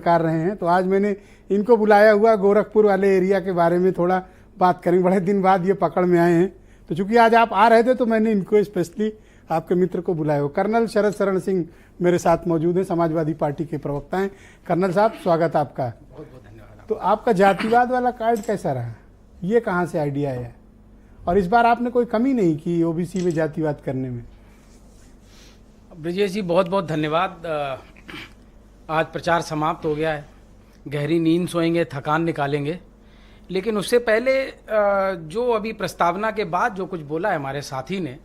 कर रहे हैं, तो आज मैंने इनको बुलाया हुआ गोरखपुर वाले एरिया के बारे में थोड़ा बात करेंगे। बड़े दिन बाद ये पकड़ में आए हैं, तो चूंकि आज आप आ रहे थे तो मैंने इनको स्पेशली आपके मित्र को बुलाया हो। कर्नल शरद शरण सिंह मेरे साथ मौजूद हैं, समाजवादी पार्टी के प्रवक्ता हैं। कर्नल साहब, स्वागत आपका। बहुत बहुत धन्यवाद। तो आपका जातिवाद वाला कार्ड कैसा रहा, ये कहाँ से आइडिया है? और इस बार आपने कोई कमी नहीं की ओबीसी में जातिवाद करने में। ब्रिजेश जी, बहुत बहुत धन्यवाद। आज प्रचार समाप्त हो गया है, गहरी नींद सोएंगे, थकान निकालेंगे। लेकिन उससे पहले जो अभी प्रस्तावना के बाद जो कुछ बोला है हमारे साथी ने,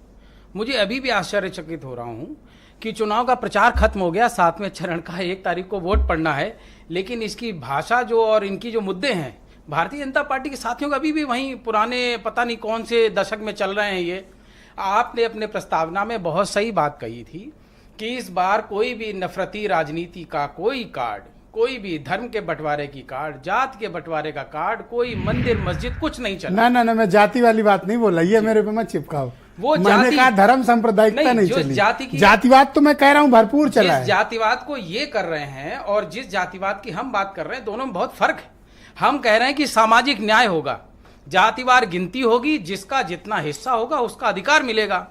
मुझे अभी भी आश्चर्यचकित हो रहा हूँ कि चुनाव का प्रचार खत्म हो गया, 7वें चरण का 1 तारीख को वोट पड़ना है, लेकिन इसकी भाषा जो और इनकी जो मुद्दे हैं, भारतीय जनता पार्टी के साथियों का अभी भी वहीं पुराने पता नहीं कौन से दशक में चल रहे हैं। ये आपने अपने प्रस्तावना में बहुत सही बात कही थी कि इस बार कोई भी नफरती राजनीति का कोई कार्ड, कोई भी धर्म के बंटवारे की कार्ड, जात के बंटवारे का कार्ड, कोई मंदिर मस्जिद कुछ नहीं चला। ना, मैं जाति वाली बात नहीं बोला, ये मेरे पे मत चिपकाओ। वो मैंने कहा धर्म सांप्रदायिकता नहीं चली, जातिवाद तो मैं कह रहा हूँ भरपूर चला है। जातिवाद को ये कर रहे हैं और जिस जातिवाद की हम बात कर रहे हैं, दोनों में बहुत फर्क है। हम कह रहे हैं कि सामाजिक न्याय होगा, जातिवार गिनती होगी, जिसका जितना हिस्सा होगा उसका अधिकार मिलेगा।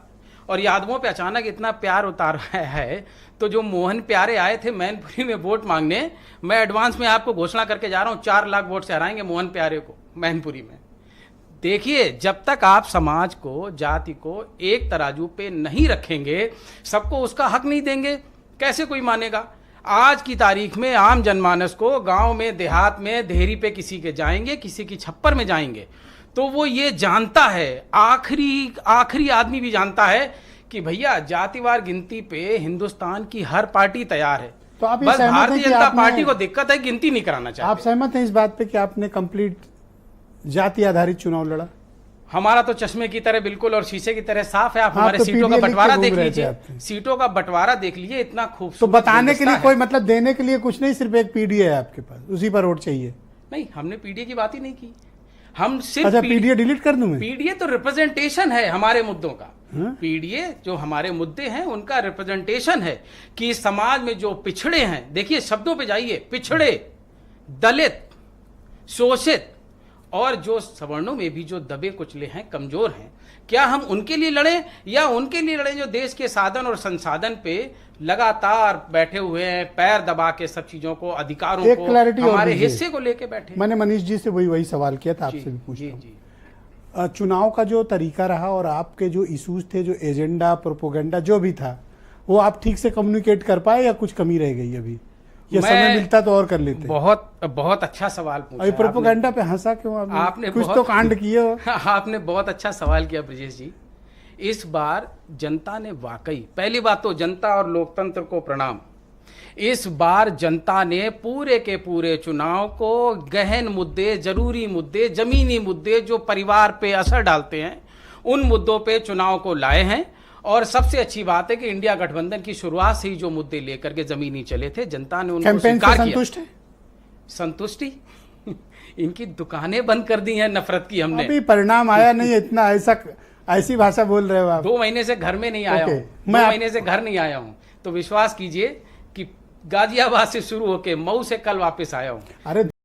और यादवों पे अचानक इतना प्यार उतार है, तो जो मोहन प्यारे आए थे मैनपुरी में वोट मांगने, मैं एडवांस में आपको घोषणा करके जा रहा हूँ 4 लाख वोट से हराएंगे मोहन प्यारे को मैनपुरी में। देखिए, जब तक आप समाज को, जाति को एक तराजू पे नहीं रखेंगे, सबको उसका हक नहीं देंगे, कैसे कोई मानेगा? आज की तारीख में आम जनमानस को गांव में, देहात में, देहरी पे किसी के जाएंगे, किसी की छप्पर में जाएंगे, तो वो ये जानता है, आखिरी आदमी भी जानता है कि भैया जातिवार गिनती पे हिंदुस्तान की हर पार्टी तैयार है। तो आप बस भारतीय जनता पार्टी को दिक्कत है, गिनती नहीं कराना चाहते। आप सहमत हैं इस बात पे कि आपने कंप्लीट जाति आधारित चुनाव लड़ा? हमारा तो चश्मे की तरह बिल्कुल और शीशे की तरह साफ है। आप हमारे सीटों का बंटवारा देख लीजिए, सीटों का बंटवारा देख लीजिए, इतना खूबसूरत। तो बताने के लिए कोई मतलब देने के लिए कुछ नहीं, सिर्फ एक पीडीए है आपके पास, उसी पर वोट चाहिए? नहीं, हमने पीडीए की बात ही नहीं की। हम सिर्फ अच्छा, पीडीए डिलीट कर दूं मैं? पीडीए तो रिप्रेजेंटेशन है हमारे मुद्दों का। पीडीए जो हमारे मुद्दे हैं उनका रिप्रेजेंटेशन है कि समाज में जो पिछड़े हैं, देखिए शब्दों पे जाइए, पिछड़े, दलित, शोषित और जो सवर्णों में भी जो दबे कुचले हैं, कमजोर हैं, क्या हम उनके लिए लड़ें या उनके लिए लड़ें जो देश के साधन और संसाधन पे लगातार बैठे हुए हैं, पैर दबा के सब चीजों को, अधिकारों को, हमारे हिस्से को लेके बैठे? मैंने मनीष जी से वही सवाल किया था, आपसे भी पूछा। चुनाव का जो तरीका रहा और आपके जो इश्यूज थे, जो एजेंडा, प्रोपोगेंडा जो भी था, वो आप ठीक से कम्युनिकेट कर पाए या कुछ कमी रह गई अभी? ये समय मिलता तो और कर लेते। बहुत अच्छा सवाल पूछा। प्रोपोगेंडा पे हंसा क्यों आपने? कुछ तो कांड किए हो। आपने बहुत अच्छा सवाल किया ब्रजेश जी। इस बार जनता ने वाकई, पहली बात तो जनता और लोकतंत्र को प्रणाम, इस बार जनता ने पूरे के पूरे चुनाव को गहन मुद्दे, जरूरी मुद्दे, जमीनी मुद्दे जो परिवार पे असर डालते हैं, उन मुद्दों पे चुनाव को लाए हैं। और सबसे अच्छी बात है कि इंडिया गठबंधन की शुरुआत से ही जो मुद्दे लेकर के जमीनी चले थे, जनता ने उनको स्वीकार किया। संतुष्ट है? संतुष्टि इनकी दुकानें बंद कर दी हैं नफरत की हमने। अभी परिणाम आया नहीं, इतना ऐसी भाषा बोल रहे हो आप। 2 महीने से घर में नहीं आया हूं, 2 महीने से घर नहीं आया हूं, तो विश्वास कीजिए कि गाजियाबाद से शुरू होके मऊ से कल वापस आया हूं। अरे